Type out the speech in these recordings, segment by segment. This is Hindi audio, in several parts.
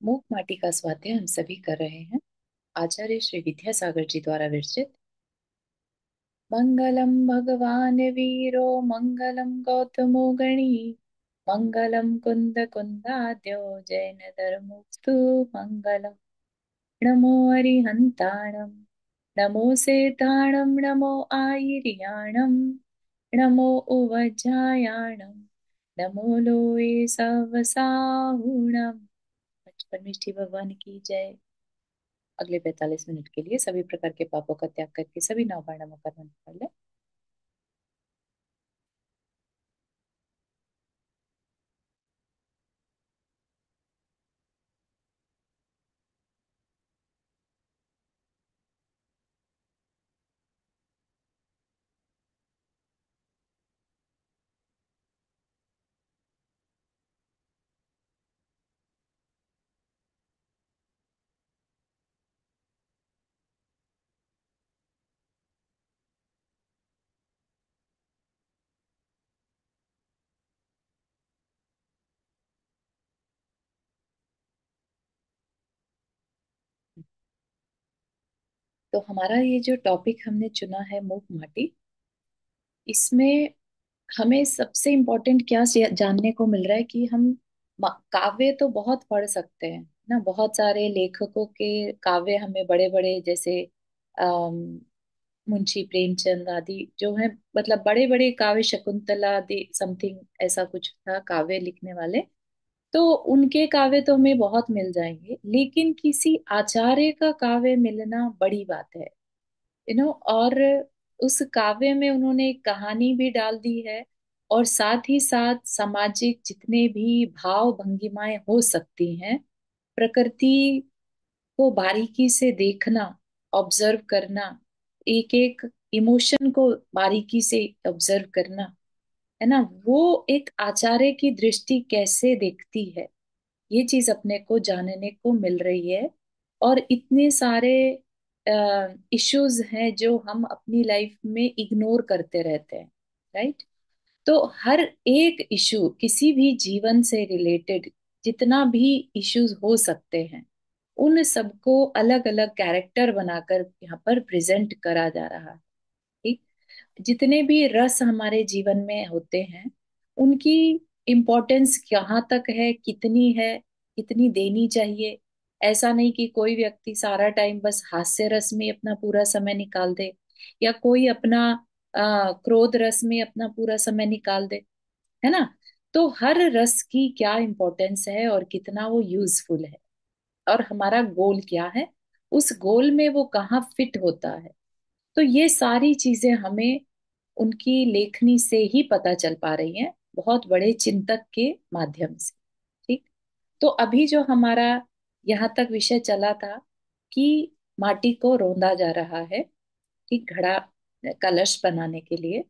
मूक माटी का स्वाध्याय हम सभी कर रहे हैं। आचार्य श्री विद्यासागर जी द्वारा विरचित। मंगलम भगवान वीरो मंगलम गौतमो गणी मंगलम कुंद कुंदाद्यो जैन धर्मोस्तु मंगलम। नमो अरिहंताणम नमो सेताणम नमो आयर्याणम नमो उवज्जायाणम नमो लोए सवसाहुणम। परमेष्ठी भगवान की जय। अगले 45 मिनट के लिए सभी प्रकार के पापों का त्याग करके सभी नववर्णों का मंत्र पढ़ ले। तो हमारा ये जो टॉपिक हमने चुना है मूक माटी, इसमें हमें सबसे इम्पोर्टेंट क्या जानने को मिल रहा है कि हम काव्य तो बहुत पढ़ सकते हैं ना। बहुत सारे लेखकों के काव्य हमें बड़े बड़े, जैसे अम, मुंशी प्रेमचंद आदि जो है, मतलब बड़े बड़े काव्य, शकुंतला आदि समथिंग ऐसा कुछ था काव्य लिखने वाले। तो उनके काव्य तो हमें बहुत मिल जाएंगे, लेकिन किसी आचार्य का काव्य मिलना बड़ी बात है। और उस काव्य में उन्होंने एक कहानी भी डाल दी है, और साथ ही साथ सामाजिक जितने भी भाव भंगिमाएं हो सकती हैं, प्रकृति को बारीकी से देखना, ऑब्जर्व करना, एक एक इमोशन को बारीकी से ऑब्जर्व करना, है ना। वो एक आचार्य की दृष्टि कैसे देखती है, ये चीज अपने को जानने को मिल रही है। और इतने सारे इश्यूज हैं जो हम अपनी लाइफ में इग्नोर करते रहते हैं, राइट। तो हर एक इशू, किसी भी जीवन से रिलेटेड जितना भी इश्यूज हो सकते हैं, उन सबको अलग अलग कैरेक्टर बनाकर यहाँ पर प्रेजेंट करा जा रहा है। ठीक। जितने भी रस हमारे जीवन में होते हैं, उनकी इम्पोर्टेंस कहाँ तक है, कितनी है, कितनी देनी चाहिए। ऐसा नहीं कि कोई व्यक्ति सारा टाइम बस हास्य रस में अपना पूरा समय निकाल दे, या कोई अपना क्रोध रस में अपना पूरा समय निकाल दे, है ना। तो हर रस की क्या इम्पोर्टेंस है और कितना वो यूजफुल है, और हमारा गोल क्या है, उस गोल में वो कहाँ फिट होता है। तो ये सारी चीजें हमें उनकी लेखनी से ही पता चल पा रही हैं, बहुत बड़े चिंतक के माध्यम से। ठीक। तो अभी जो हमारा यहाँ तक विषय चला था कि माटी को रौंदा जा रहा है, ठीक, घड़ा, कलश बनाने के लिए।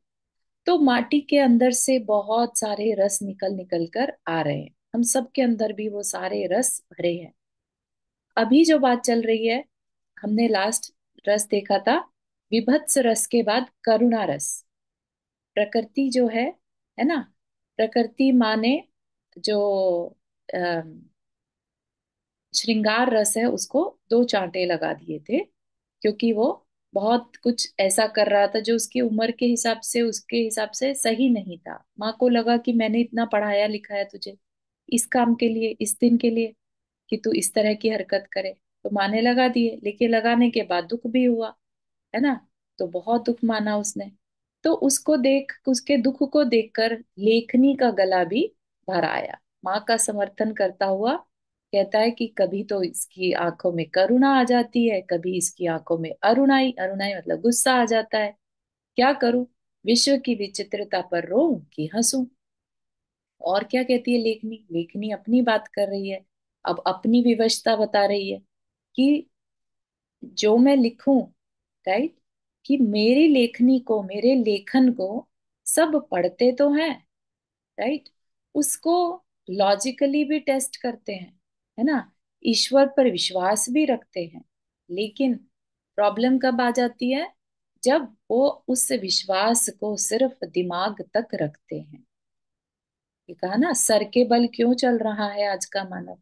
तो माटी के अंदर से बहुत सारे रस निकल निकल कर आ रहे हैं, हम सब के अंदर भी वो सारे रस भरे हैं। अभी जो बात चल रही है, हमने लास्ट रस देखा था, विभत्स रस के बाद करुणा रस। प्रकृति जो है ना, प्रकृति माने जो अम, श्रृंगार रस है, उसको दो चांटे लगा दिए थे, क्योंकि वो बहुत कुछ ऐसा कर रहा था जो उसकी उम्र के हिसाब से, उसके हिसाब से सही नहीं था। माँ को लगा कि मैंने इतना पढ़ाया लिखाया तुझे इस काम के लिए, इस दिन के लिए, कि तू इस तरह की हरकत करे। तो माँ ने लगा दिए, लेकिन लगाने के बाद दुख भी हुआ, है ना। तो बहुत दुख माना उसने। तो उसको देख, उसके दुख को देखकर लेखनी का गला भी भर आया, माँ का समर्थन करता हुआ। कहता है कि कभी तो इसकी आंखों में करुणा आ जाती है, कभी इसकी आंखों में अरुणाई, अरुणाई मतलब गुस्सा आ जाता है। क्या करूं, विश्व की विचित्रता पर रोऊं कि हंसूं। और क्या कहती है लेखनी, लेखनी अपनी बात कर रही है, अब अपनी विवशता बता रही है कि जो मैं लिखूं, राइट, कि मेरी लेखनी को, मेरे लेखन को सब पढ़ते तो हैं, राइट, उसको लॉजिकली भी टेस्ट करते हैं, है ना, ईश्वर पर विश्वास भी रखते हैं। लेकिन प्रॉब्लम कब आ जाती है, जब वो उस विश्वास को सिर्फ दिमाग तक रखते हैं। ये कहा ना, सर के बल क्यों चल रहा है आज का मानव,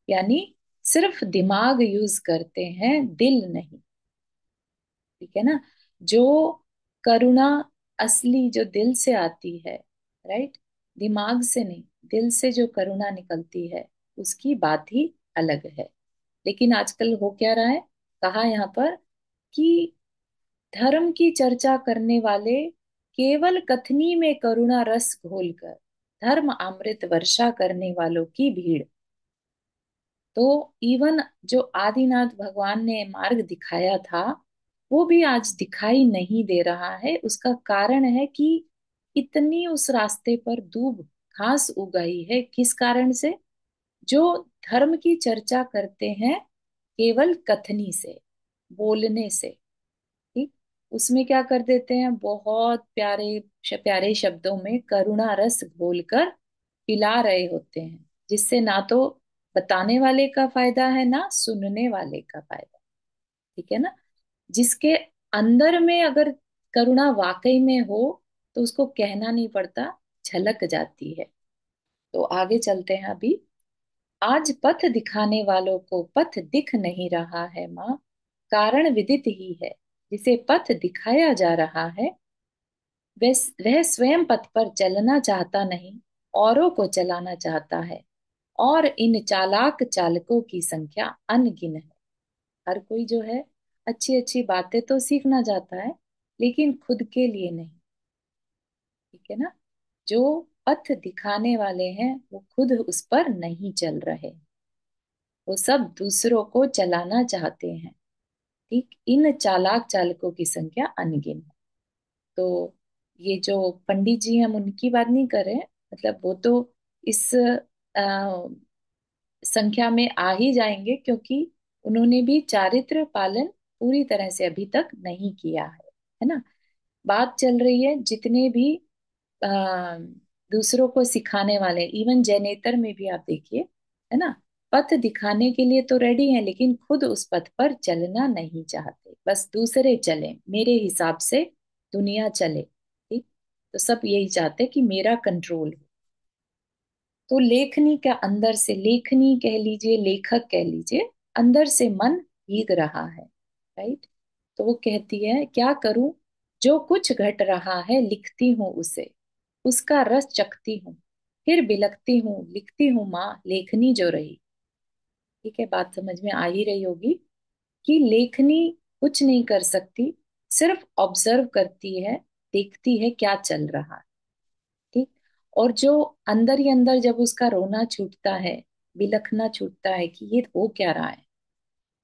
यानी सिर्फ दिमाग यूज करते हैं, दिल नहीं। ठीक है ना। जो करुणा असली जो दिल से आती है, राइट, दिमाग से नहीं, दिल से जो करुणा निकलती है, उसकी बात ही अलग है। लेकिन आजकल हो क्या रहा है, कहा यहाँ पर कि धर्म की चर्चा करने वाले केवल कथनी में करुणा रस घोलकर धर्म अमृत वर्षा करने वालों की भीड़। तो इवन जो आदिनाथ भगवान ने मार्ग दिखाया था, वो भी आज दिखाई नहीं दे रहा है। उसका कारण है कि इतनी उस रास्ते पर दूब घास उगाई है। किस कारण से? जो धर्म की चर्चा करते हैं केवल कथनी से, बोलने से। ठीक, उसमें क्या कर देते हैं, बहुत प्यारे प्यारे शब्दों में करुणा रस घोलकर पिला रहे होते हैं, जिससे ना तो बताने वाले का फायदा है ना सुनने वाले का फायदा। ठीक है ना। जिसके अंदर में अगर करुणा वाकई में हो तो उसको कहना नहीं पड़ता, झलक जाती है। तो आगे चलते हैं अभी। आज पथ दिखाने वालों को पथ दिख नहीं रहा है माँ, कारण विदित ही है। जिसे पथ दिखाया जा रहा है वह स्वयं पथ पर चलना चाहता नहीं, औरों को चलाना चाहता है। और इन चालाक चालकों की संख्या अनगिन है। हर कोई जो है अच्छी अच्छी बातें तो सीखना चाहता है, लेकिन खुद के लिए नहीं। ठीक है ना। जो पथ दिखाने वाले हैं वो खुद उस पर नहीं चल रहे, वो सब दूसरों को चलाना चाहते हैं। ठीक, इन चालाक चालकों की संख्या अनगिन है। तो ये जो पंडित जी, हम उनकी बात नहीं कर रहे हैं, मतलब वो तो इस संख्या में आ ही जाएंगे, क्योंकि उन्होंने भी चारित्र पालन पूरी तरह से अभी तक नहीं किया है ना। बात चल रही है जितने भी आ, दूसरों को सिखाने वाले, इवन जैनेतर में भी आप देखिए, है ना, पथ दिखाने के लिए तो रेडी हैं, लेकिन खुद उस पथ पर चलना नहीं चाहते, बस दूसरे चले, मेरे हिसाब से दुनिया चले। ठीक, तो सब यही चाहते कि मेरा कंट्रोल हो। तो लेखनी का अंदर से, लेखनी कह लीजिए, लेखक कह लीजिए, अंदर से मन भीग रहा है, राइट। तो वो कहती है, क्या करूं, जो कुछ घट रहा है लिखती हूँ उसे, उसका रस चखती हूँ, फिर बिलखती हूँ, लिखती हूँ माँ लेखनी जो रही। ठीक है, बात समझ में आ ही रही होगी कि लेखनी कुछ नहीं कर सकती, सिर्फ ऑब्जर्व करती है, देखती है क्या चल रहा है। ठीक, और जो अंदर ही अंदर जब उसका रोना छूटता है, बिलखना छूटता है कि ये हो क्या रहा है,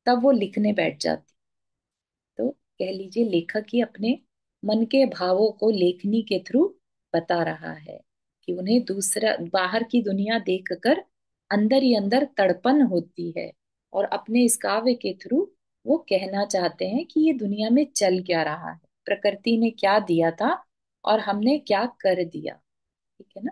तब वो लिखने बैठ जाती। तो कह लीजिए लेखक ही अपने मन के भावों को लेखनी के थ्रू बता रहा है, कि उन्हें दूसरा बाहर की दुनिया देखकर अंदर ही अंदर तड़पन होती है, और अपने इस काव्य के थ्रू वो कहना चाहते हैं कि ये दुनिया में चल क्या रहा है, प्रकृति ने क्या दिया था और हमने क्या कर दिया। ठीक है ना।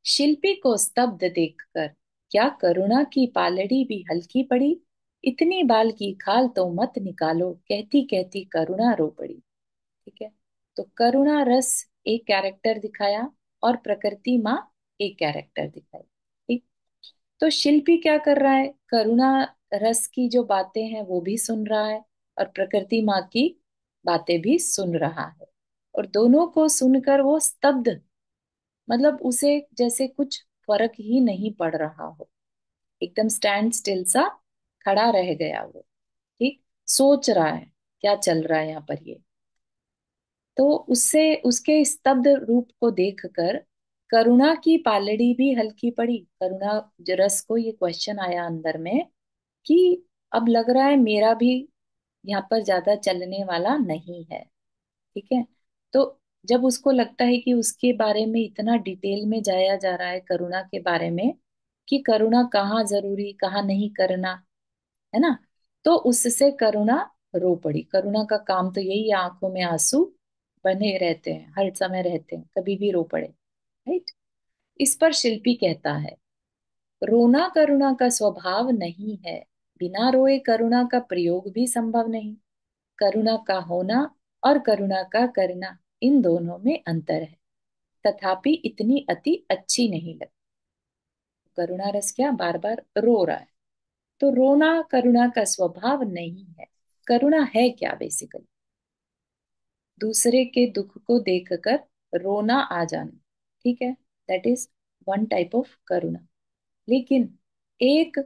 शिल्पी को स्तब्ध देखकर क्या करुणा की पालड़ी भी हल्की पड़ी। इतनी बाल की खाल तो मत निकालो, कहती कहती करुणा रो पड़ी। ठीक है। तो करुणा रस एक कैरेक्टर दिखाया, और प्रकृति माँ एक कैरेक्टर दिखाई। ठीक, तो शिल्पी क्या कर रहा है, करुणा रस की जो बातें हैं वो भी सुन रहा है, और प्रकृति माँ की बातें भी सुन रहा है। और दोनों को सुनकर वो स्तब्ध, मतलब उसे जैसे कुछ फर्क ही नहीं पड़ रहा हो, एकदम स्टैंड स्टिल सा खड़ा रह गया वो। ठीक, सोच रहा है क्या चल रहा है यहाँ पर ये। तो उससे, उसके स्तब्ध रूप को देखकर करुणा की पालड़ी भी हल्की पड़ी। करुणा रस को ये क्वेश्चन आया अंदर में कि अब लग रहा है मेरा भी यहाँ पर ज्यादा चलने वाला नहीं है। ठीक है। तो जब उसको लगता है कि उसके बारे में इतना डिटेल में जाया जा रहा है करुणा के बारे में, कि करुणा कहाँ जरूरी कहाँ नहीं करना, है ना, तो उससे करुणा रो पड़ी। करुणा का काम तो यही है, आंखों में आंसू बने रहते हैं, हर समय रहते हैं, कभी भी रो पड़े। राइट। इस पर शिल्पी कहता है, रोना करुणा का स्वभाव नहीं है, बिना रोए करुणा का प्रयोग भी संभव नहीं। करुणा का होना और करुणा का करना, इन दोनों में अंतर है, तथापि इतनी अति अच्छी नहीं लगती। करुणा रस क्या, बार बार रो रहा है। तो रोना करुणा का स्वभाव नहीं है। करुणा है क्या बेसिकली? दूसरे के दुख को देखकर रोना आ जाना, ठीक है, that is one type of करुणा। लेकिन एक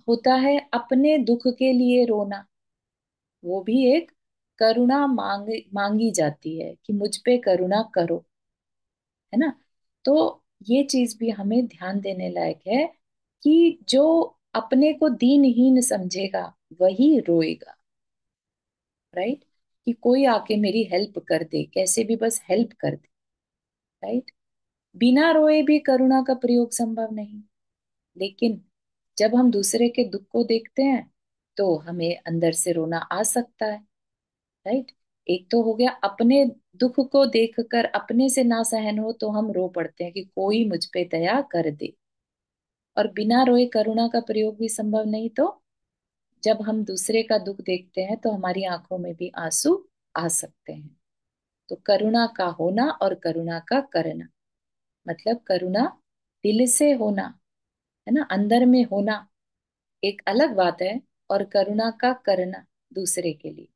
होता है अपने दुख के लिए रोना, वो भी एक करुणा मांगी जाती है कि मुझ पे करुणा करो, है ना। तो ये चीज भी हमें ध्यान देने लायक है कि जो अपने को दीनहीन समझेगा वही रोएगा, राइट। कि कोई आके मेरी हेल्प कर दे, कैसे भी बस हेल्प कर दे, राइट। बिना रोए भी करुणा का प्रयोग संभव नहीं। लेकिन जब हम दूसरे के दुख को देखते हैं तो हमें अंदर से रोना आ सकता है, राइट। एक तो हो गया अपने दुख को देखकर अपने से ना सहन हो तो हम रो पड़ते हैं कि कोई मुझ पे दया कर दे। और बिना रोए करुणा का प्रयोग भी संभव नहीं। तो जब हम दूसरे का दुख देखते हैं तो हमारी आंखों में भी आंसू आ सकते हैं। तो करुणा का होना और करुणा का करना, मतलब करुणा दिल से होना, है ना, अंदर में होना एक अलग बात है। और करुणा का करना दूसरे के लिए,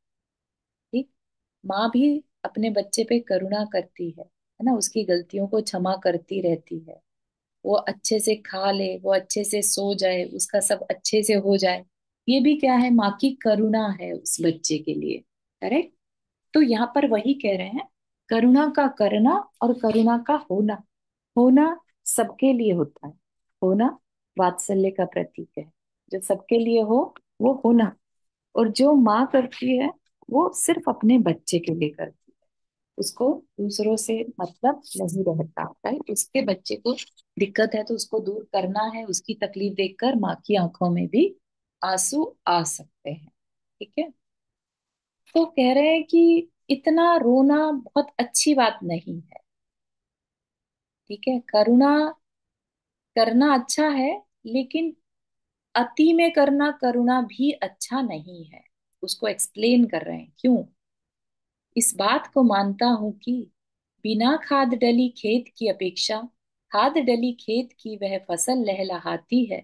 ठीक। माँ भी अपने बच्चे पे करुणा करती है ना, उसकी गलतियों को क्षमा करती रहती है। वो अच्छे से खा ले, वो अच्छे से सो जाए, उसका सब अच्छे से हो जाए, ये भी क्या है, माँ की करुणा है उस बच्चे के लिए, करेक्ट। तो यहाँ पर वही कह रहे हैं, करुणा का करना और करुणा का होना। होना सबके लिए होता है, होना वात्सल्य का प्रतीक है। जो सबके लिए हो वो होना। और जो माँ करती है वो सिर्फ अपने बच्चे के लिए करती है, उसको दूसरों से मतलब नहीं रहता, राइट। उसके बच्चे को दिक्कत है तो उसको दूर करना है। उसकी तकलीफ देखकर माँ की आंखों में भी आंसू आ सकते हैं, ठीक है। तो कह रहे हैं कि इतना रोना बहुत अच्छी बात नहीं है, ठीक है। करुणा करना अच्छा है, लेकिन अति में करना करुणा भी अच्छा नहीं है। उसको एक्सप्लेन कर रहे हैं क्यों। इस बात को मानता हूं कि बिना खाद डली खेत की अपेक्षा खाद डली खेत की वह फसल लहलहाती है,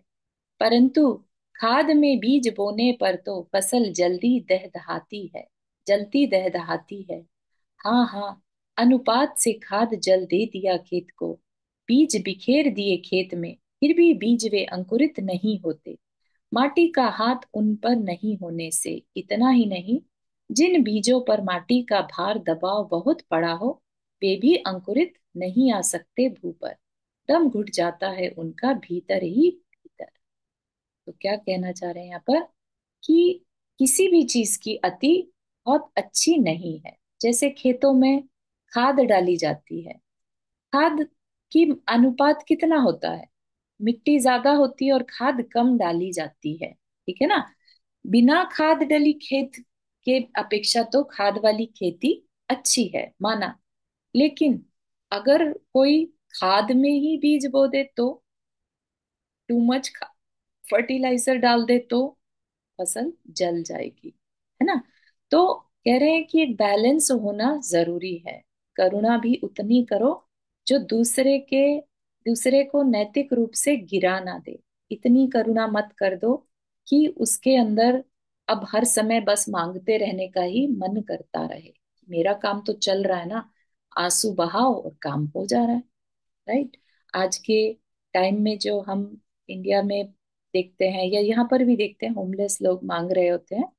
परंतु खाद में बीज बोने पर तो फसल जल्दी दहदहाती है, जल्दी दहदहाती है। हाँ हाँ, अनुपात से खाद जल दे दिया खेत को, बीज बिखेर दिए खेत में, फिर भी बीज वे अंकुरित नहीं होते। माटी का हाथ उन पर नहीं होने से, इतना ही नहीं, जिन बीजों पर माटी का भार दबाव बहुत पड़ा हो वे भी अंकुरित नहीं आ सकते भू पर, दम घुट जाता है उनका भीतर ही भीतर। तो क्या कहना चाह रहे हैं यहाँ पर कि किसी भी चीज की अति बहुत अच्छी नहीं है। जैसे खेतों में खाद डाली जाती है, खाद की अनुपात कितना होता है, मिट्टी ज्यादा होती है और खाद कम डाली जाती है, ठीक है ना। बिना खाद डली खेत के अपेक्षा तो खाद वाली खेती अच्छी है, माना। लेकिन अगर कोई खाद में ही बीज बो दे तो, टू मच फर्टिलाइजर डाल दे तो फसल जल जाएगी, है ना। तो कह रहे हैं कि एक बैलेंस होना जरूरी है। करुणा भी उतनी करो जो दूसरे को नैतिक रूप से गिरा ना दे। इतनी करुणा मत कर दो कि उसके अंदर अब हर समय बस मांगते रहने का ही मन करता रहे। मेरा काम तो चल रहा है ना, आंसू बहाओ और काम हो जा रहा है, राइट। आज के टाइम में जो हम इंडिया में देखते हैं या यहाँ पर भी देखते हैं, होमलेस लोग मांग रहे होते हैं,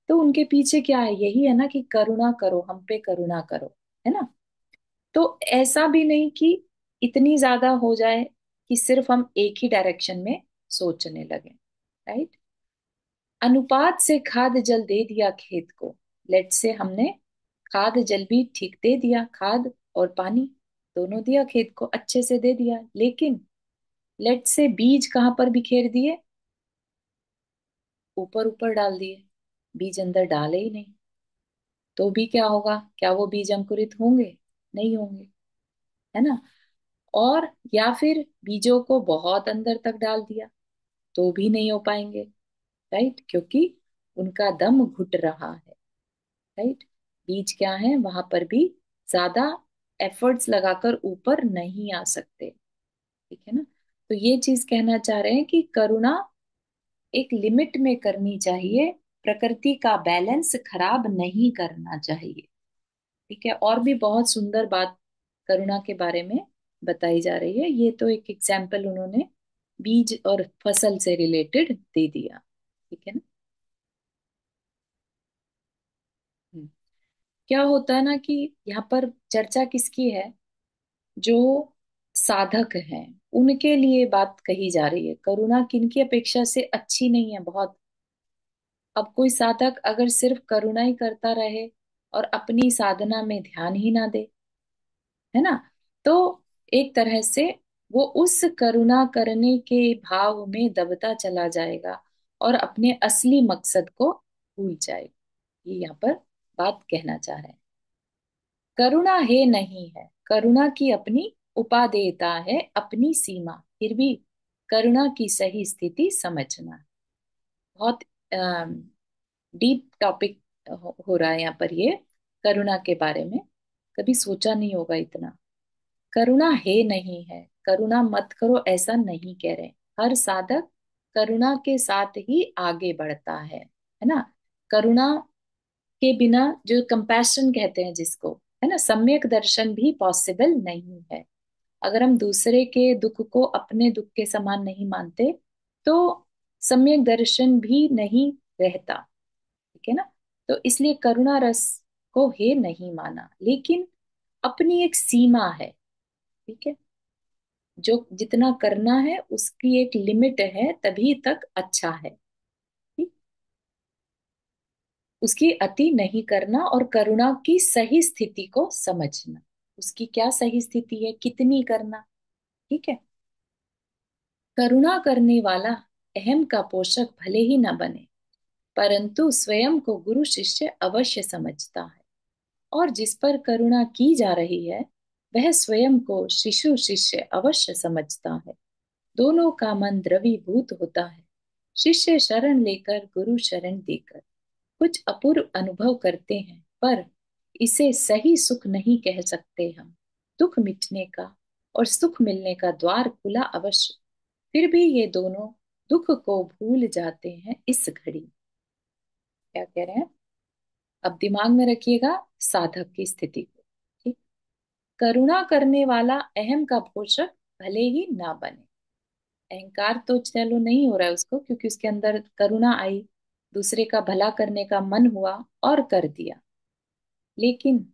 तो उनके पीछे क्या है, यही है ना कि करुणा करो, हम पे करुणा करो, है ना। तो ऐसा भी नहीं कि इतनी ज्यादा हो जाए कि सिर्फ हम एक ही डायरेक्शन में सोचने लगे, राइट। अनुपात से खाद जल दे दिया खेत को, लेट से हमने खाद जल भी ठीक दे दिया, खाद और पानी दोनों दिया खेत को, अच्छे से दे दिया। लेकिन लेट से बीज कहाँ पर बिखेर दिए, ऊपर ऊपर डाल दिए, बीज अंदर डाले ही नहीं, तो भी क्या होगा, क्या वो बीज अंकुरित होंगे? नहीं होंगे, है ना। और या फिर बीजों को बहुत अंदर तक डाल दिया तो भी नहीं हो पाएंगे, राइट, क्योंकि उनका दम घुट रहा है, राइट। बीज क्या है, वहां पर भी ज्यादा एफर्ट्स लगाकर ऊपर नहीं आ सकते। ठीक है ना। तो ये चीज कहना चाह रहे हैं कि करुणा एक लिमिट में करनी चाहिए, प्रकृति का बैलेंस खराब नहीं करना चाहिए। ठीक है, और भी बहुत सुंदर बात करुणा के बारे में बताई जा रही है। ये तो एक एग्जाम्पल उन्होंने बीज और फसल से रिलेटेड दे दिया। ठीक है ना। हम्म। क्या होता है ना कि यहाँ पर चर्चा किसकी है, जो साधक हैं उनके लिए बात कही जा रही है। करुणा किनकी अपेक्षा से अच्छी नहीं है बहुत। अब कोई साधक अगर सिर्फ करुणा ही करता रहे और अपनी साधना में ध्यान ही ना दे, है ना, तो एक तरह से वो उस करुणा करने के भाव में दबता चला जाएगा और अपने असली मकसद को भूल जाएगा। ये यहाँ पर बात कहना चाह रहे हैं। करुणा है नहीं है, करुणा की अपनी उपादेयता है, अपनी सीमा, फिर भी करुणा की सही स्थिति समझना। बहुत डीप टॉपिक हो रहा है यहाँ पर ये, करुणा के बारे में कभी सोचा नहीं होगा इतना। करुणा है नहीं है, करुणा मत करो ऐसा नहीं कह रहे। हर साधक करुणा के साथ ही आगे बढ़ता है ना। करुणा के बिना, जो कंपैशन कहते हैं जिसको, है ना, सम्यक दर्शन भी पॉसिबल नहीं है। अगर हम दूसरे के दुख को अपने दुख के समान नहीं मानते तो सम्यक दर्शन भी नहीं रहता। ठीक है ना। तो इसलिए करुणा रस को हे नहीं माना, लेकिन अपनी एक सीमा है। ठीक है, जो जितना करना है उसकी एक लिमिट है, तभी तक अच्छा है। ठीक? उसकी अति नहीं करना और करुणा की सही स्थिति को समझना। उसकी क्या सही स्थिति है, कितनी करना। ठीक है। करुणा करने वाला अहम का पोषक भले ही न बने, परंतु स्वयं को गुरु शिष्य अवश्य समझता है। और जिस पर करुणा की जा रही है वह स्वयं को शिशु शिष्य अवश्य समझता है। दोनों का मन द्रवीभूत होता है। शिष्य शरण लेकर गुरु शरण देकर कुछ अपूर्व अनुभव करते हैं, पर इसे सही सुख नहीं कह सकते हम। दुख मिटने का और सुख मिलने का द्वार खुला अवश्य, फिर भी ये दोनों दुख को भूल जाते हैं इस घड़ी। क्या कह रहे हैं, अब दिमाग में रखिएगा साधक की स्थिति को। ठीक। करुणा करने वाला अहम का पोषक भले ही ना बने। अहंकार तो चलो नहीं हो रहा है उसको, क्योंकि उसके अंदर करुणा आई, दूसरे का भला करने का मन हुआ और कर दिया। लेकिन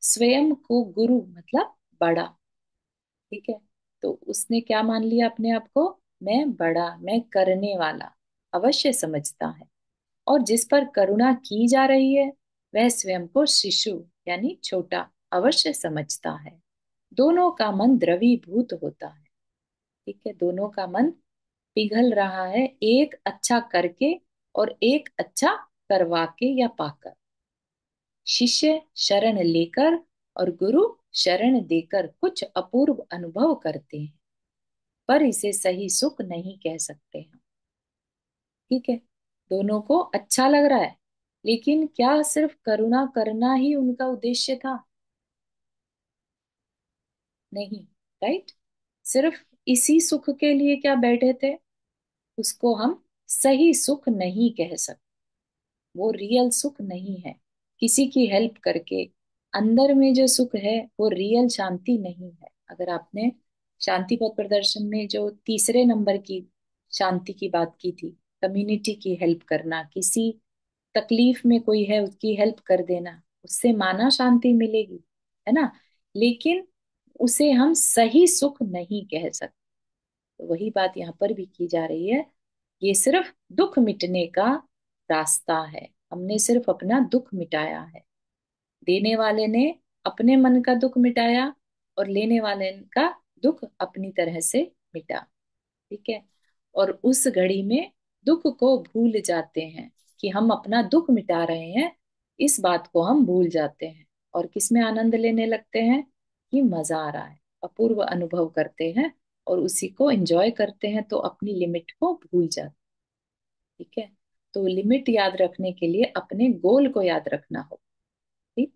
स्वयं को गुरु मतलब बड़ा। ठीक है, तो उसने क्या मान लिया अपने आप को, मैं बड़ा, मैं करने वाला अवश्य समझता है। और जिस पर करुणा की जा रही है वह स्वयं को शिशु यानी छोटा अवश्य समझता है। दोनों का मन द्रवीभूत होता है। ठीक है, दोनों का मन पिघल रहा है, एक अच्छा करके और एक अच्छा करवा के या पाकर। शिष्य शरण लेकर और गुरु शरण देकर कुछ अपूर्व अनुभव करते हैं, पर इसे सही सुख नहीं कह सकते हम। ठीक है, दोनों को अच्छा लग रहा है, लेकिन क्या सिर्फ करुणा करना ही उनका उद्देश्य था? नहीं। राइट। सिर्फ इसी सुख के लिए क्या बैठे थे, उसको हम सही सुख नहीं कह सकते। वो रियल सुख नहीं है। किसी की हेल्प करके अंदर में जो सुख है वो रियल शांति नहीं है। अगर आपने शांति पथ प्रदर्शन में जो तीसरे नंबर की शांति की बात की थी, कम्युनिटी की हेल्प करना, किसी तकलीफ में कोई है उसकी हेल्प कर देना, उससे माना शांति मिलेगी, है ना। लेकिन उसे हम सही सुख नहीं कह सकते। तो वही बात यहाँ पर भी की जा रही है। ये सिर्फ दुख मिटने का रास्ता है। हमने सिर्फ अपना दुख मिटाया है। देने वाले ने अपने मन का दुख मिटाया और लेने वाले का दुख अपनी तरह से मिटा। ठीक है। और उस घड़ी में दुख को भूल जाते हैं कि हम अपना दुख मिटा रहे हैं। इस बात को हम भूल जाते हैं और किस में आनंद लेने लगते हैं कि मजा आ रहा है, अपूर्व अनुभव करते हैं और उसी को एंजॉय करते हैं, तो अपनी लिमिट को भूल जाते हैं। ठीक है। तो लिमिट याद रखने के लिए अपने गोल को याद रखना हो। ठीक।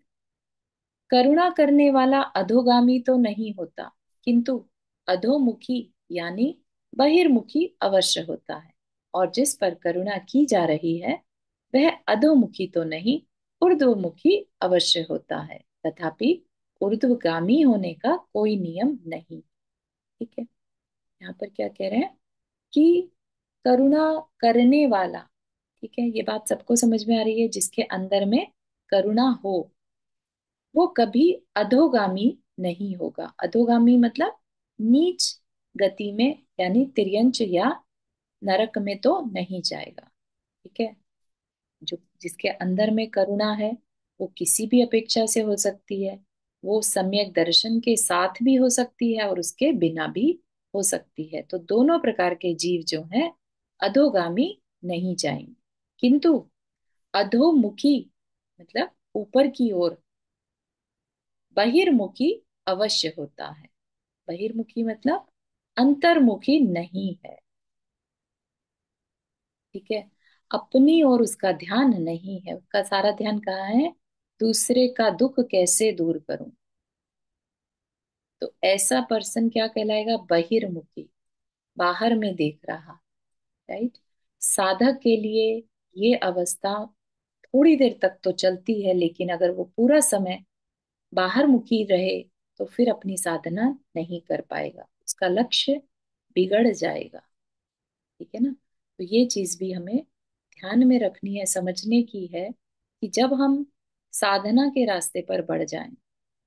करुणा करने वाला अधोगामी तो नहीं होता, किंतु अधोमुखी यानी बहिर्मुखी अवश्य होता है। और जिस पर करुणा की जा रही है वह अधोमुखी तो नहीं, ऊर्ध्वमुखी अवश्य होता है। तथापि ऊर्ध्वगामी होने का कोई नियम नहीं। ठीक है। यहाँ पर क्या कह रहे हैं कि करुणा करने वाला, ठीक है, ये बात सबको समझ में आ रही है, जिसके अंदर में करुणा हो वो कभी अधोगामी नहीं होगा। अधोगामी मतलब नीच गति में, यानी तिर्यंच या नरक में तो नहीं जाएगा। ठीक है। जो जिसके अंदर में करुणा है वो किसी भी अपेक्षा से हो सकती है, वो सम्यक दर्शन के साथ भी हो सकती है और उसके बिना भी हो सकती है। तो दोनों प्रकार के जीव जो हैं अधोगामी नहीं जाएंगे, किंतु अधोमुखी मतलब ऊपर की ओर बहिर्मुखी अवश्य होता है। बहिर्मुखी मतलब अंतर्मुखी नहीं है। ठीक है। अपनी ओर उसका ध्यान नहीं है, उसका सारा ध्यान कहाँ है, दूसरे का दुख कैसे दूर करूं। तो ऐसा पर्सन क्या कहलाएगा, बहिर्मुखी, बाहर में देख रहा। राइट। साधक के लिए ये अवस्था थोड़ी देर तक तो चलती है, लेकिन अगर वो पूरा समय बाहर मुखी रहे तो फिर अपनी साधना नहीं कर पाएगा, उसका लक्ष्य बिगड़ जाएगा। ठीक है ना। तो ये चीज भी हमें ध्यान में रखनी है, समझने की है कि जब हम साधना के रास्ते पर बढ़ जाएं,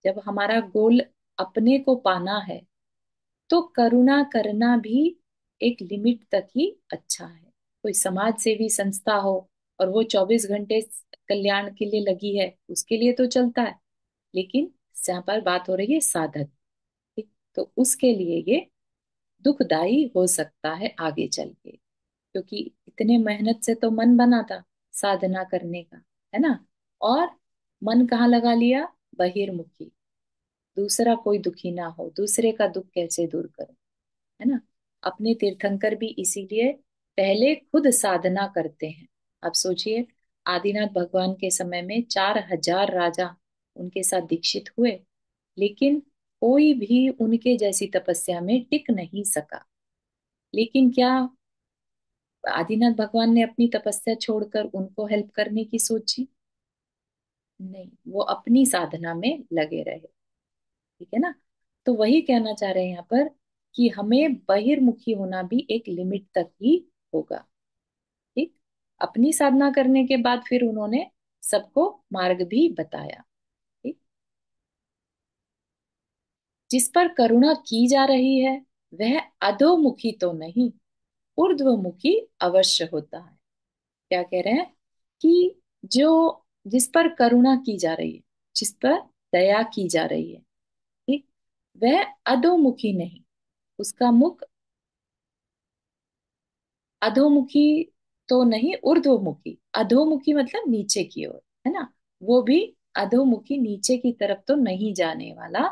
जब हमारा गोल अपने को पाना है, तो करुणा करना भी एक लिमिट तक ही अच्छा है। कोई समाज सेवी संस्था हो और वो 24 घंटे कल्याण के लिए लगी है, उसके लिए तो चलता है। लेकिन जहाँ पर बात हो रही है साधक, ठीक, तो उसके लिए ये दुखदाई हो सकता है आगे चल के, क्योंकि इतने मेहनत से तो मन बना था साधना करने का, है ना। और मन कहाँ लगा लिया, बहिर्मुखी, दूसरा कोई दुखी ना हो, दूसरे का दुख कैसे दूर करूं, है ना। अपने तीर्थंकर भी इसीलिए पहले खुद साधना करते हैं। आप सोचिए, आदिनाथ भगवान के समय में 4000 राजा उनके साथ दीक्षित हुए, लेकिन कोई भी उनके जैसी तपस्या में टिक नहीं सका। लेकिन क्या आदिनाथ भगवान ने अपनी तपस्या छोड़कर उनको हेल्प करने की सोची? नहीं, वो अपनी साधना में लगे रहे। ठीक है ना। तो वही कहना चाह रहे हैं यहाँ पर कि हमें बहिर्मुखी होना भी एक लिमिट तक ही होगा। ठीक। अपनी साधना करने के बाद फिर उन्होंने सबको मार्ग भी बताया। ठीक। जिस पर करुणा की जा रही है वह अधोमुखी तो नहीं, ऊर्ध्वमुखी अवश्य होता है। क्या कह रहे हैं कि जो जिस पर करुणा की जा रही है, जिस पर दया की जा रही है, ठीक, वह अधोमुखी नहीं, उसका मुख अधोमुखी तो नहीं, ऊर्ध्वमुखी। अधोमुखी मतलब नीचे की ओर, है ना। वो भी अधोमुखी, नीचे की तरफ तो नहीं जाने वाला।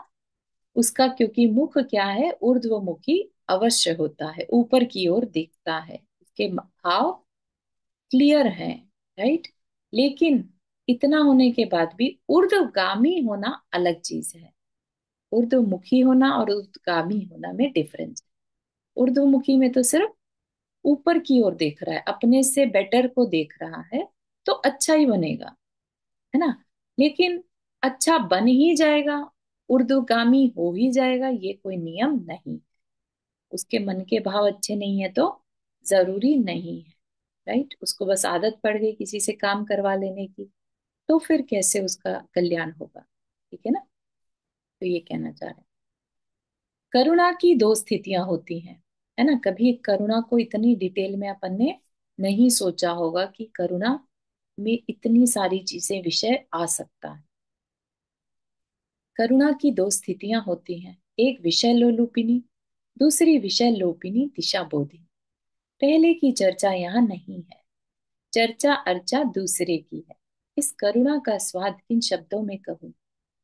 उसका क्योंकि मुख क्या है, ऊर्ध्वमुखी अवश्य होता है, ऊपर की ओर देखता है, उसके भाव क्लियर हैं। राइट। लेकिन इतना होने के बाद भी ऊर्ध्वगामी होना अलग चीज है। ऊर्ध्वमुखी होना और ऊर्ध्वगामी होना में डिफरेंस है। ऊर्ध्वमुखी में तो सिर्फ ऊपर की ओर देख रहा है, अपने से बेटर को देख रहा है, तो अच्छा ही बनेगा, है ना। लेकिन अच्छा बन ही जाएगा, ऊर्ध्वगामी हो ही जाएगा, ये कोई नियम नहीं। उसके मन के भाव अच्छे नहीं है तो जरूरी नहीं है। राइट। उसको बस आदत पड़ गई किसी से काम करवा लेने की, तो फिर कैसे उसका कल्याण होगा। ठीक है ना। तो ये कहना चाह रहे हैं, करुणा की दो स्थितियां होती हैं, है ना। कभी करुणा को इतनी डिटेल में अपन ने नहीं सोचा होगा कि करुणा में इतनी सारी चीजें, विषय आ सकता है। करुणा की दो स्थितियां होती हैं, एक विषय लोलुपिनी, दूसरी विषय लोपिनी दिशा बोधिनी। पहले की चर्चा यहाँ नहीं है, चर्चा अर्चा दूसरे की है। इस करुणा का स्वाद इन शब्दों में कहूं,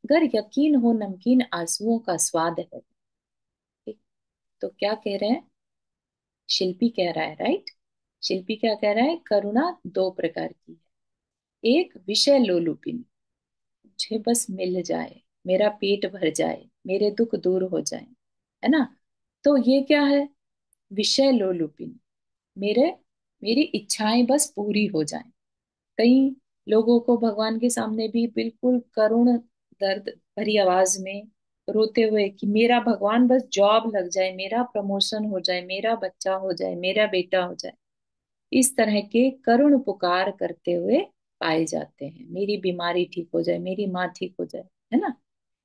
गर यकीन हो नमकीन आंसुओं का स्वाद है। ठीक। तो क्या कह रहे हैं, शिल्पी कह रहा है, राइट। शिल्पी क्या कह रहा है, करुणा दो प्रकार की है। एक विषय लोलुपिनी, मुझे बस मिल जाए, मेरा पेट भर जाए, मेरे दुख दूर हो जाए, है ना। तो ये क्या है, विषय लोलुपिनी, मेरे मेरी इच्छाएं बस पूरी हो जाएं। कई लोगों को भगवान के सामने भी बिल्कुल करुण दर्द भरी आवाज में रोते हुए कि मेरा भगवान बस जॉब लग जाए, मेरा प्रमोशन हो जाए, मेरा बच्चा हो जाए, मेरा बेटा हो जाए, इस तरह के करुण पुकार करते हुए पाए जाते हैं। मेरी बीमारी ठीक हो जाए, मेरी माँ ठीक हो जाए, है ना।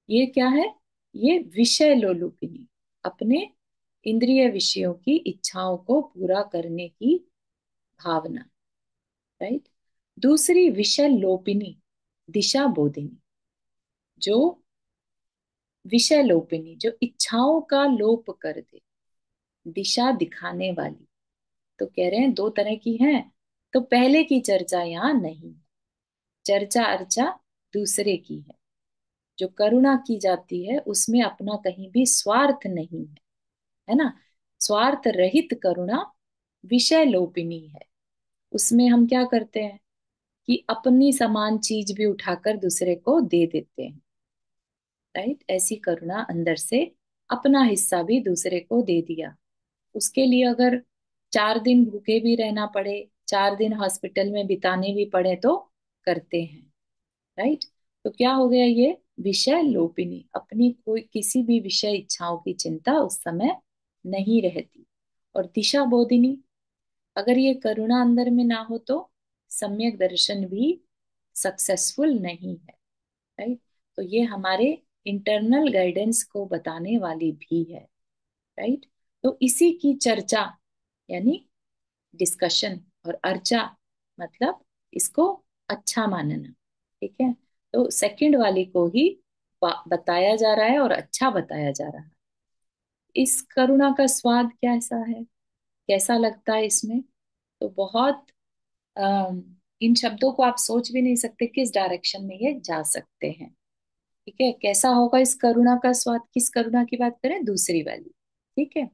ये क्या है? ये विषय लोलुपिनी, अपने इंद्रिय विषयों की इच्छाओं को पूरा करने की भावना, राइट। दूसरी विषय लोपिनी, दिशा बोधिनी, जो विषय लोपिनी जो इच्छाओं का लोप कर दे, दिशा दिखाने वाली। तो कह रहे हैं दो तरह की हैं। तो पहले की चर्चा यहाँ नहीं है, चर्चा अर्चा दूसरे की है। जो करुणा की जाती है उसमें अपना कहीं भी स्वार्थ नहीं है ना। स्वार्थ रहित करुणा विषय लोपिनी है। उसमें हम क्या करते हैं कि अपनी समान चीज भी उठाकर दूसरे को दे देते हैं, राइट। ऐसी करुणा अंदर से अपना हिस्सा भी दूसरे को दे दिया। उसके लिए अगर 4 दिन भूखे भी रहना पड़े, 4 दिन हॉस्पिटल में बिताने भी पड़े तो करते हैं, राइट। तो क्या हो गया ये? विषय लोपिनी, अपनी कोई किसी भी विषय इच्छाओं की चिंता उस समय नहीं रहती। और दिशा बोधिनी, अगर ये करुणा अंदर में ना हो तो सम्यक दर्शन भी सक्सेसफुल नहीं है, राइट। तो ये हमारे इंटरनल गाइडेंस को बताने वाली भी है, राइट। तो इसी की चर्चा यानी डिस्कशन, और अर्चा मतलब इसको अच्छा मानना, ठीक है। तो सेकंड वाली को ही बताया जा रहा है और अच्छा बताया जा रहा है। इस करुणा का स्वाद कैसा है, कैसा लगता है इसमें? तो बहुत इन शब्दों को आप सोच भी नहीं सकते किस डायरेक्शन में ये जा सकते हैं। ठीक है, कैसा होगा इस करुणा का स्वाद? किस करुणा की बात करें? दूसरी वाली, ठीक है।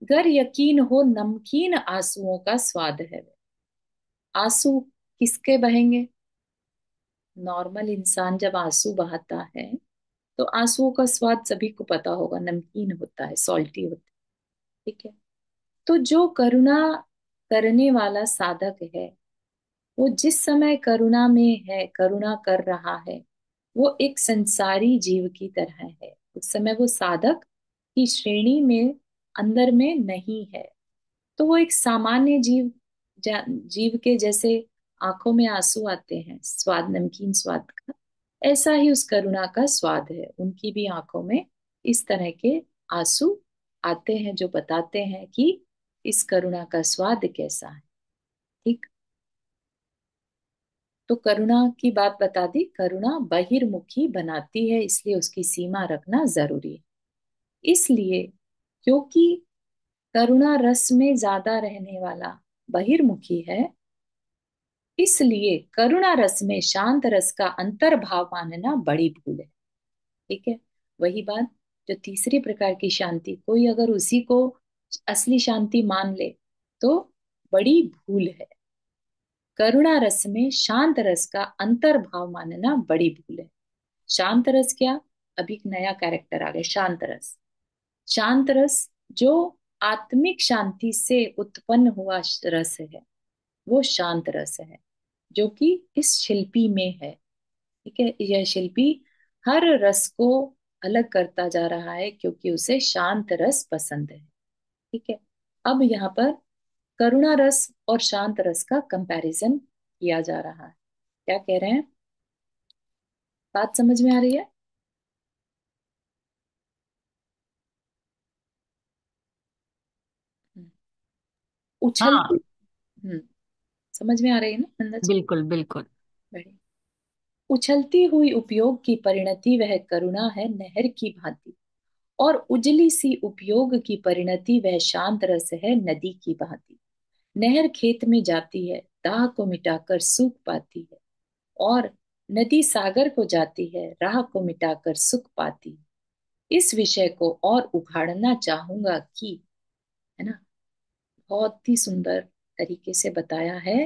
गर यकीन हो नमकीन आंसुओं का स्वाद है। आंसू किसके बहेंगे? नॉर्मल इंसान जब आंसू बहाता है तो आंसुओं का स्वाद सभी को पता होगा, नमकीन होता है, सॉल्टी होता है, ठीक है। तो जो करुणा करने वाला साधक है, वो जिस समय करुणा में है, करुणा कर रहा है, वो एक संसारी जीव की तरह है। उस समय वो साधक की श्रेणी में अंदर में नहीं है। तो वो एक सामान्य जीव, जीव के जैसे आंखों में आंसू आते हैं, स्वाद, नमकीन स्वाद का, ऐसा ही उस करुणा का स्वाद है। उनकी भी आंखों में इस तरह के आंसू आते हैं जो बताते हैं कि इस करुणा का स्वाद कैसा है, ठीक। तो करुणा की बात बता दी। करुणा बहिर्मुखी बनाती है, इसलिए उसकी सीमा रखना जरूरी है। इसलिए क्योंकि करुणा रस में ज्यादा रहने वाला बहिर्मुखी है, इसलिए करुणा रस में शांत रस का अंतर्भाव मानना बड़ी भूल है, ठीक है। वही बात, जो तीसरी प्रकार की शांति, कोई अगर उसी को असली शांति मान ले तो बड़ी भूल है। करुणा रस में शांत रस का अंतर्भाव मानना बड़ी भूल है। शांत रस क्या? अभी एक नया कैरेक्टर आ गया, शांत रस। शांत रस जो आत्मिक शांति से उत्पन्न हुआ रस है, वो शांत रस है, जो कि इस शिल्पी में है, ठीक है। यह शिल्पी हर रस को अलग करता जा रहा है क्योंकि उसे शांत रस पसंद है, ठीक है। अब यहाँ पर करुणा रस और शांत रस का कंपैरिजन किया जा रहा है। क्या कह रहे हैं? बात समझ में आ रही है? हम्म, हाँ, उछलती, हम्म, समझ में आ रही है ना अंदर से? बिल्कुल बिल्कुल। बढ़िया। उछलती हुई उपयोग की परिणति वह करुणा है नहर की भांति, और उजली सी उपयोग की परिणति वह शांत रस है नदी की भांति। नहर खेत में जाती है, दाह को मिटाकर सूख पाती है, और नदी सागर को जाती है, राह को मिटाकर सुख पाती है। इस विषय को और उघाड़ना चाहूंगा कि, है ना, बहुत ही सुंदर तरीके से बताया है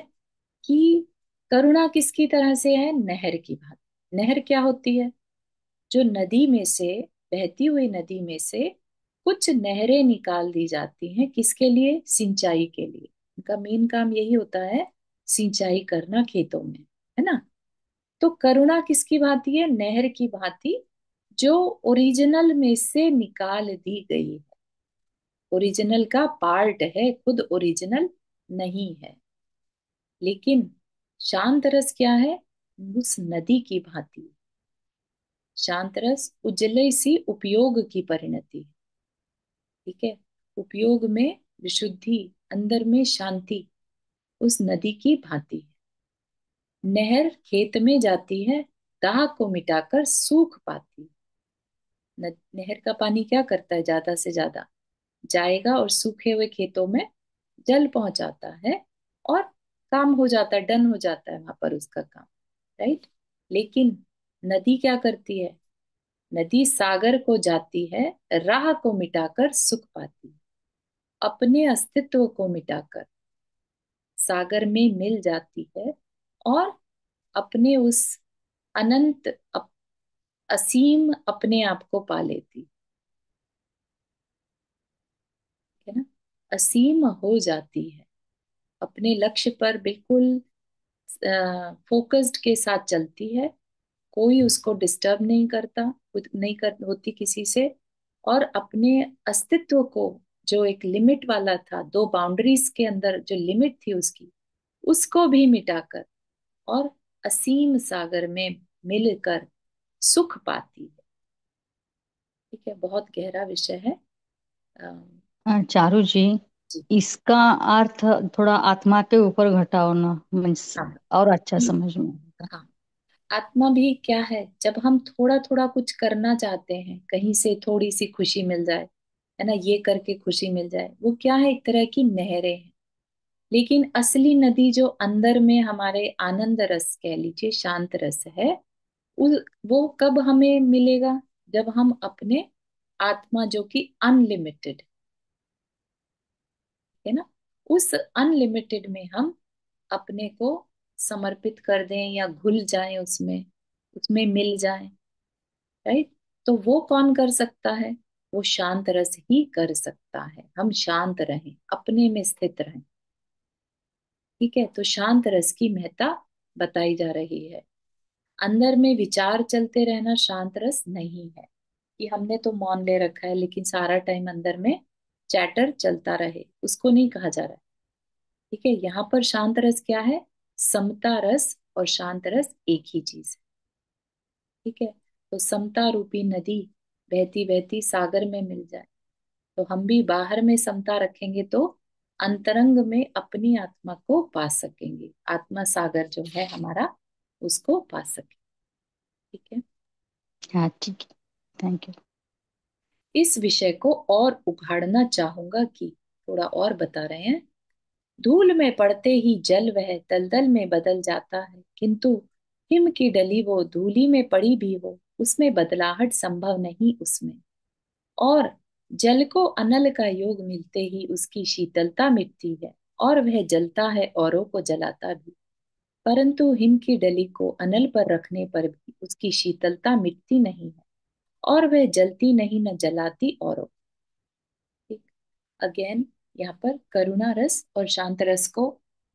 कि करुणा किसकी तरह से है? नहर की भांति। नहर क्या होती है? जो नदी में से, बहती हुई नदी में से कुछ नहरें निकाल दी जाती हैं, किसके लिए? सिंचाई के लिए। उनका मेन काम यही होता है, सिंचाई करना खेतों में, है ना। तो करुणा किसकी भांति है? नहर की भांति, जो ओरिजिनल में से निकाल दी गई है। ओरिजिनल का पार्ट है, खुद ओरिजिनल नहीं है। लेकिन शांत रस क्या है? उस नदी की भांति। शांत रस उजले सी उपयोग की परिणति है। ठीक है। उपयोग में विशुद्धि, अंदर में शांति, उस नदी की भांति है। नहर खेत में जाती है, दाह को मिटाकर सूख पाती है। नहर का पानी क्या करता है? ज्यादा से ज्यादा जाएगा और सूखे हुए खेतों में जल पहुंचाता है, और काम हो जाता है, डन हो जाता है वहां पर उसका काम। राइट। लेकिन नदी क्या करती है? नदी सागर को जाती है, राह को मिटाकर सुख पाती है। अपने अस्तित्व को मिटाकर सागर में मिल जाती है, और अपने उस अनंत असीम अपने आप को पा लेती है ना। असीम हो जाती है, अपने लक्ष्य पर बिल्कुल फोकस्ड के साथ चलती है। कोई उसको डिस्टर्ब नहीं करता, नहीं कर होती किसी से। और अपने अस्तित्व को, जो एक लिमिट वाला था, दो बाउंड्रीज के अंदर जो लिमिट थी उसकी, उसको भी मिटाकर और असीम सागर में मिलकर सुख पाती है। ठीक है, बहुत गहरा विषय है। अम, चारू जी, जी। इसका अर्थ थोड़ा आत्मा के ऊपर घटाओ ना, मीन्स हाँ। और अच्छा हम्म, समझ में आएगा। हाँ। आत्मा भी क्या है? जब हम थोड़ा थोड़ा कुछ करना चाहते हैं, कहीं से थोड़ी सी खुशी मिल जाए, है ना, ये करके खुशी मिल जाए, वो क्या है? एक तरह की नहरें हैं। लेकिन असली नदी जो अंदर में हमारे आनंद रस कह लीजिए, शांत रस है, वो कब हमें मिलेगा? जब हम अपने आत्मा जो कि अनलिमिटेड है ना, उस अनलिमिटेड में हम अपने को समर्पित कर दें या घुल जाएं उसमें, उसमें मिल जाएं। राइट। तो वो कौन कर सकता है? वो शांत रस ही कर सकता है। हम शांत रहें, अपने में स्थित रहें। ठीक है। तो शांत रस की महत्ता बताई जा रही है। अंदर में विचार चलते रहना शांत रस नहीं है, कि हमने तो मौन ले रखा है लेकिन सारा टाइम अंदर में चैटर चलता रहे, उसको नहीं कहा जा रहा है। ठीक है। यहाँ पर शांत रस क्या है? समता रस और शांत रस एक ही चीज है। ठीक है। तो समता रूपी नदी बहती बहती सागर में मिल जाए, तो हम भी बाहर में समता रखेंगे तो अंतरंग में अपनी आत्मा को पा सकेंगे। आत्मा सागर जो है हमारा, उसको पा सकेंगे। ठीक है। हाँ ठीक है, थैंक यू। इस विषय को और उघाड़ना चाहूंगा, कि थोड़ा और बता रहे हैं। धूल में पड़ते ही जल वह दलदल में बदल जाता है, किंतु हिम की डली वो धूली में पड़ी भी हो, उसमें बदलाहट संभव नहीं उसमें। और जल को अनल का योग मिलते ही उसकी शीतलता मिटती है, और वह जलता है औरों को जलाता भी। परंतु हिम की डली को अनल पर रखने पर भी उसकी शीतलता मिटती नहीं है, और वह जलती नहीं, न जलाती औरों। ठीक। अगेन, यहाँ पर करुणा रस और शांत रस को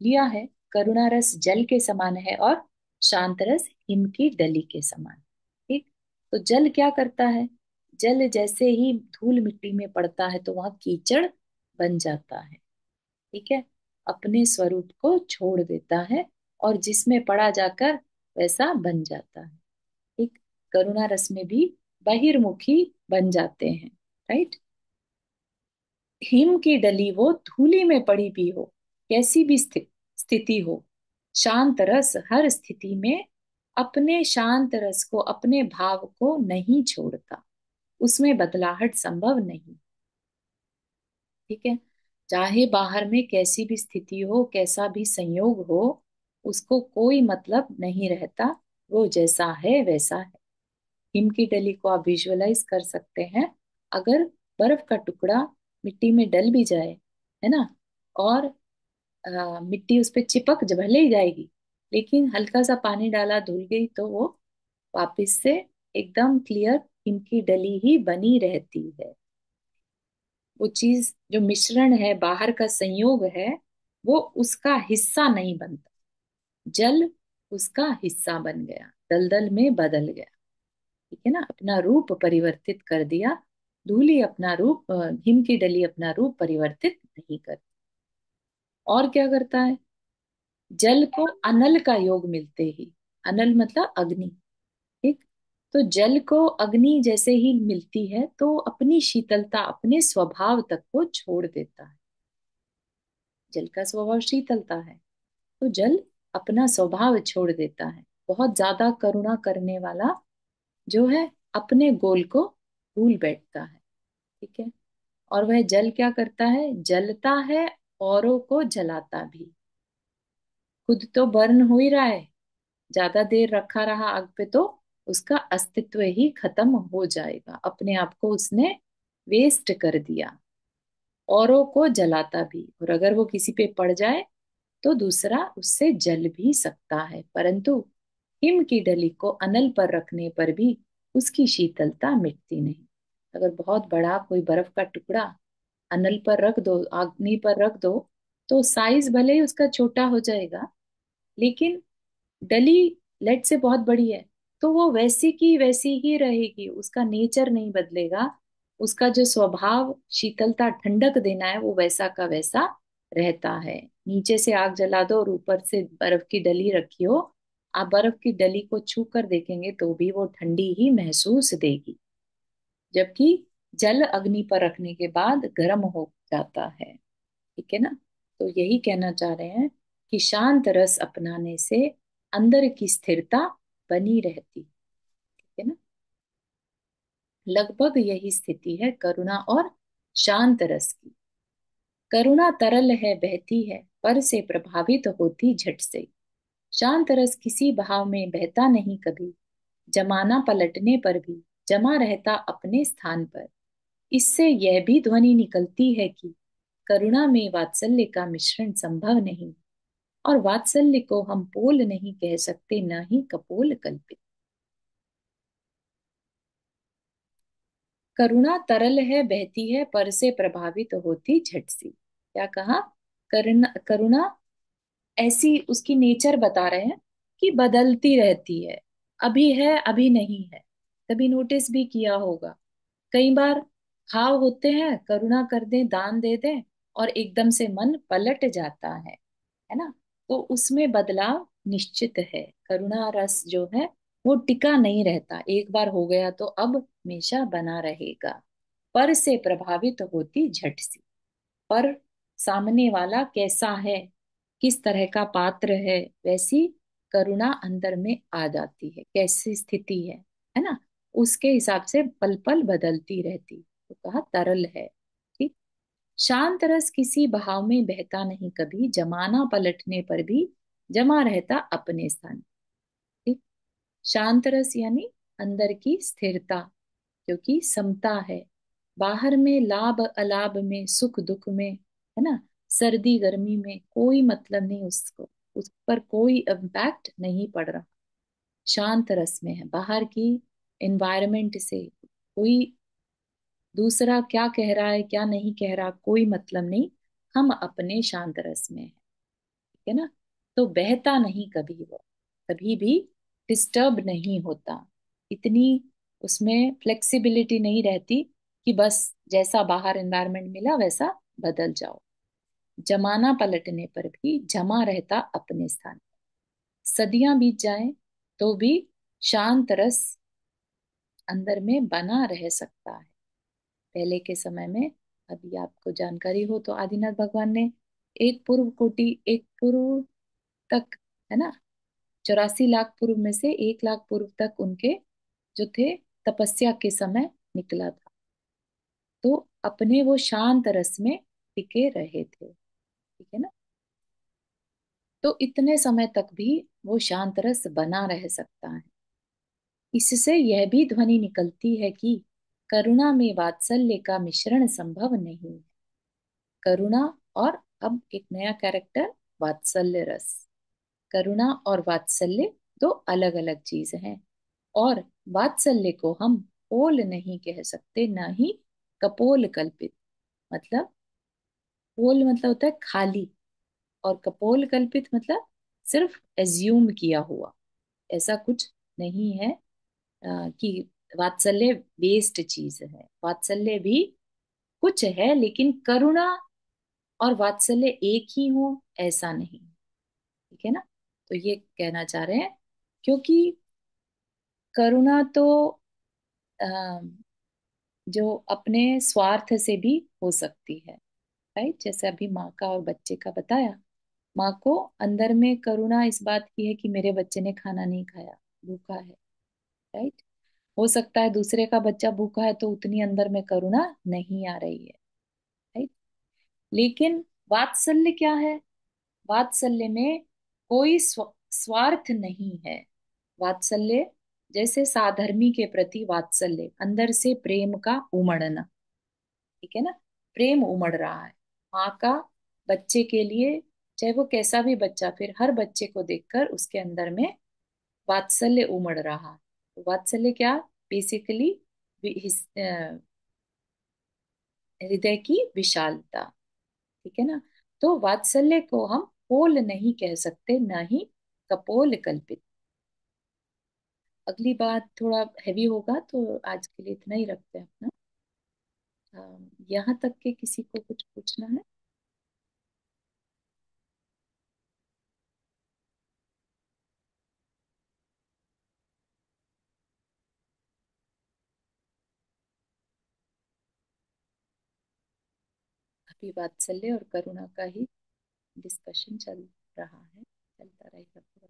लिया है। करुणा रस जल के समान है, और शांत रस हिम की डली के समान। ठीक। तो जल क्या करता है? जल जैसे ही धूल मिट्टी में पड़ता है तो वहां कीचड़ बन जाता है। ठीक है। अपने स्वरूप को छोड़ देता है, और जिसमें पड़ा जाकर वैसा बन जाता है। ठीक। करुणा रस में भी बहिर्मुखी बन जाते हैं। राइट। हिम की डली वो धूली में पड़ी भी हो, कैसी भी स्थिति हो, शांत रस हर स्थिति में अपने शांत रस को, अपने भाव को नहीं छोड़ता। उसमें बदलाहट संभव नहीं। ठीक है। चाहे बाहर में कैसी भी स्थिति हो, कैसा भी संयोग हो, उसको कोई मतलब नहीं रहता। वो जैसा है वैसा है। हिम की डली को आप विजुअलाइज कर सकते हैं। अगर बर्फ का टुकड़ा मिट्टी में डल भी जाए, है ना, और मिट्टी उस पर चिपक भले ही जाएगी, लेकिन हल्का सा पानी डाला, धुल गई, तो वो वापस से एकदम क्लियर हिम की डली ही बनी रहती है। वो चीज जो मिश्रण है, बाहर का संयोग है, वो उसका हिस्सा नहीं बनता। जल उसका हिस्सा बन गया, दलदल में बदल गया। ठीक है ना, अपना रूप परिवर्तित कर दिया। धूली अपना रूप हिम की डली अपना रूप परिवर्तित नहीं कर। और क्या करता है? जल को अनल का योग मिलते ही, अनल मतलब अग्नि, ठीक, तो जल को अग्नि जैसे ही मिलती है तो अपनी शीतलता, अपने स्वभाव तक को छोड़ देता है। जल का स्वभाव शीतलता है, तो जल अपना स्वभाव छोड़ देता है। बहुत ज्यादा करुणा करने वाला जो है, अपने गोल को भूल बैठता है। ठीक है। और वह जल क्या करता है? जलता है, औरों को जलाता भी। खुद तो बर्न हो ही रहा है, ज्यादा देर रखा रहा आग पे तो उसका अस्तित्व ही खत्म हो जाएगा, अपने आप को उसने वेस्ट कर दिया। औरों को जलाता भी, और अगर वो किसी पे पड़ जाए तो दूसरा उससे जल भी सकता है, परंतु हिम की डली को अनल पर रखने पर भी उसकी शीतलता मिटती नहीं। अगर बहुत बड़ा कोई बर्फ का टुकड़ा अनल पर रख दो, अग्नि पर रख दो, तो साइज भले ही उसका छोटा हो जाएगा, लेकिन डली लेड से बहुत बड़ी है, तो वो वैसी की वैसी ही रहेगी, उसका नेचर नहीं बदलेगा। उसका जो स्वभाव शीतलता ठंडक देना है वो वैसा का वैसा रहता है। नीचे से आग जला दो और ऊपर से बर्फ की डली रखी हो, आप बर्फ की डली को छू कर देखेंगे तो भी वो ठंडी ही महसूस देगी, जबकि जल अग्नि पर रखने के बाद गर्म हो जाता है। ठीक है ना। तो यही कहना चाह रहे हैं कि शांत रस अपनाने से अंदर की स्थिरता बनी रहती। ठीक है ना। लगभग यही स्थिति है करुणा और शांत रस की। करुणा तरल है, बहती है, पर से प्रभावित होती झट से। शांत रस किसी बहाव में बहता नहीं कभी, जमाना पलटने पर भी जमा रहता अपने स्थान पर। इससे यह भी ध्वनि निकलती है कि करुणा में वात्सल्य का मिश्रण संभव नहीं, और वात्सल्य को हम पोल नहीं कह सकते, न ही कपोल कल्पित। करुणा तरल है, बहती है, पर से प्रभावित होती झट सी। क्या कहा? करुणा, करुणा ऐसी उसकी नेचर बता रहे हैं कि बदलती रहती है, अभी नहीं है। कभी नोटिस भी किया होगा, कई बार भाव होते हैं, करुणा कर दें, दान दे दें, और एकदम से मन पलट जाता है ना। तो उसमें बदलाव निश्चित है। करुणा रस जो है वो टिका नहीं रहता, एक बार हो गया तो अब हमेशा बना रहेगा। पर से प्रभावित होती झट सी। पर सामने वाला कैसा है, किस तरह का पात्र है, वैसी करुणा अंदर में आ जाती है, कैसी स्थिति है ना, उसके हिसाब से पल पल बदलती रहती। तो कहा तरल है। ठीक। शांत रस किसी बहाव में बहता नहीं कभी, जमाना पलटने पर भी जमा रहता अपने स्थान। ठीक। शांत रस यानी अंदर की स्थिरता, क्योंकि समता है। बाहर में लाभ अलाभ में, सुख दुख में, है ना, सर्दी गर्मी में कोई मतलब नहीं उसको, उस पर कोई इम्पैक्ट नहीं पड़ रहा। शांत रस में है, बाहर की एनवायरनमेंट से कोई दूसरा क्या कह रहा है क्या नहीं कह रहा कोई मतलब नहीं, हम अपने शांत रस में है। ठीक है ना। तो बहता नहीं कभी वो, कभी भी डिस्टर्ब नहीं होता। इतनी उसमें फ्लेक्सिबिलिटी नहीं रहती कि बस जैसा बाहर एनवायरनमेंट मिला वैसा बदल जाओ। जमाना पलटने पर भी जमा रहता अपने स्थान। सदियां बीत जाएं तो भी शांत रस अंदर में बना रह सकता है। पहले के समय में, अभी आपको जानकारी हो तो आदिनाथ भगवान ने एक पूर्व तक, है ना, 84 लाख पूर्व में से 1 लाख पूर्व तक उनके जो थे तपस्या के समय निकला था, तो अपने वो शांत रस में टिके रहे थे। ठीक है ना। तो इतने समय तक भी वो शांत रस बना रह सकता है। इससे यह भी ध्वनि निकलती है कि करुणा में वात्सल्य का मिश्रण संभव नहीं। करुणा और अब एक नया कैरेक्टर, वात्सल्य रस। करुणा और वात्सल्य दो अलग अलग चीज हैं, और वात्सल्य को हम पोल नहीं कह सकते, ना ही कपोल कल्पित। मतलब पोल मतलब होता है खाली, और कपोल कल्पित मतलब सिर्फ एज्यूम किया हुआ, ऐसा कुछ नहीं है कि वात्सल्य वेस्ट चीज है। वात्सल्य भी कुछ है, लेकिन करुणा और वात्सल्य एक ही हो ऐसा नहीं। ठीक है ना? तो ये कहना चाह रहे हैं, क्योंकि करुणा तो अ, जो अपने स्वार्थ से भी हो सकती है, राइट? जैसे अभी माँ का और बच्चे का बताया, माँ को अंदर में करुणा इस बात की है कि मेरे बच्चे ने खाना नहीं खाया, भूखा है, राइट? हो सकता है दूसरे का बच्चा भूखा है तो उतनी अंदर में करुणा नहीं आ रही है, राइट? लेकिन वात्सल्य क्या है? वात्सल्य में कोई स्वार्थ नहीं है। वात्सल्य जैसे साधर्मी के प्रति वात्सल्य, अंदर से प्रेम का उमड़ना। ठीक है ना? प्रेम उमड़ रहा है माँ का बच्चे के लिए, चाहे वो कैसा भी बच्चा, फिर हर बच्चे को देखकर उसके अंदर में वात्सल्य उमड़ रहा है। तो वात्सल्य क्या? बेसिकली हृदय की विशालता। ठीक है ना? तो वात्सल्य को हम पोल नहीं कह सकते, ना ही कपोल कल्पित। अगली बात थोड़ा हैवी होगा, तो आज के लिए इतना ही रखते हैं अपना। यहाँ तक के किसी को कुछ पूछना है? अभी वात्सल्य और करुणा का ही डिस्कशन चल रहा है, चलता रहेगा पूरा।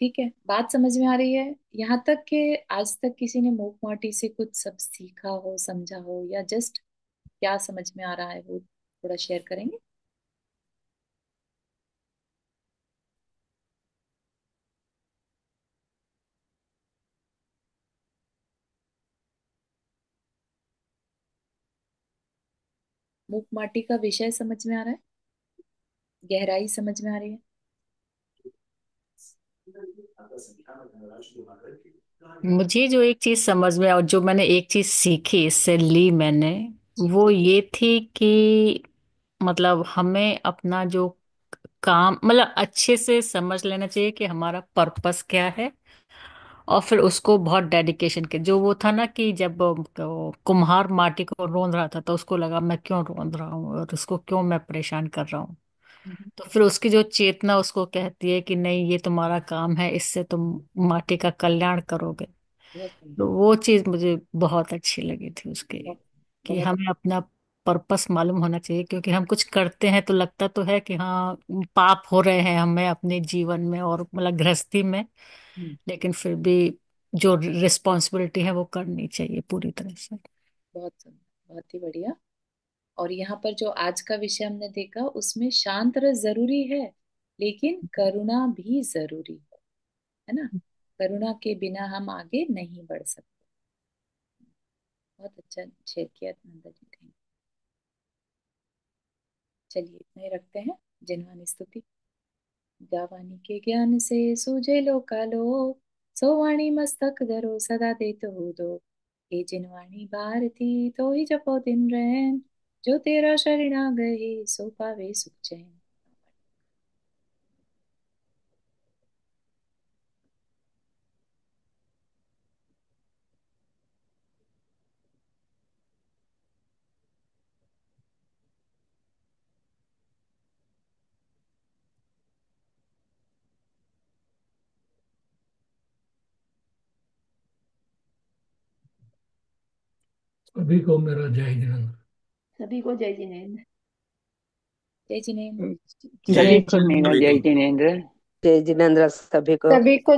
ठीक है, बात समझ में आ रही है? यहाँ तक कि आज तक किसी ने मूक माटी से कुछ सब सीखा हो, समझा हो, या जस्ट क्या समझ में आ रहा है वो थोड़ा शेयर करेंगे? मूक माटी का विषय समझ में आ रहा है? गहराई समझ में आ रही है? मुझे जो एक चीज समझ में और जो मैंने एक चीज सीखी इससे ली मैंने, जी वो जी। ये थी कि मतलब हमें अपना जो काम मतलब अच्छे से समझ लेना चाहिए कि हमारा पर्पस क्या है। और फिर उसको बहुत डेडिकेशन के, जो वो था ना कि जब कुम्हार माटी को रोंद रहा था तो उसको लगा मैं क्यों रोंद रहा हूँ और उसको क्यों मैं परेशान कर रहा हूँ। हम्म, तो फिर उसकी जो चेतना उसको कहती है कि नहीं ये तुम्हारा काम है, इससे तुम माटी का कल्याण करोगे। बहुत सुंदर। तो वो चीज मुझे बहुत अच्छी लगी थी उसकी, बहुत कि बहुत। हमें अपना पर्पस मालूम होना चाहिए, क्योंकि हम कुछ करते हैं तो लगता तो है कि हाँ पाप हो रहे हैं हमें अपने जीवन में और मतलब गृहस्थी में, हम्म, लेकिन फिर भी जो रिस्पॉन्सिबिलिटी है वो करनी चाहिए पूरी तरह से। बहुत सुंदर, बहुत ही बढ़िया। और यहाँ पर जो आज का विषय हमने देखा, उसमें शांत रस जरूरी है, लेकिन करुणा भी जरूरी है ना? करुणा के बिना हम आगे नहीं बढ़ सकते। बहुत अच्छा शेयर किया नंदा जी, थैंक। चलिए इतना ही रखते हैं। जिन्वानी स्तुति। गावानी के ज्ञान से सूझे लो कालो, सो वाणी मस्तक धरो सदा देत हो दो। हे जिनवाणी भारती तो ही जपो दिन रैन, जो तेरा शरणा गए सो पावे सुख चैन। सभी को मेरा जय जिनेन्द्र। सभी को जय जिनेन्द्र। जय जिनेन्द्र। जय सभी को मेरा जिनेन्द्र। जय जिनेन्द्र। जय जिनेन्द्र सभी को। सभी को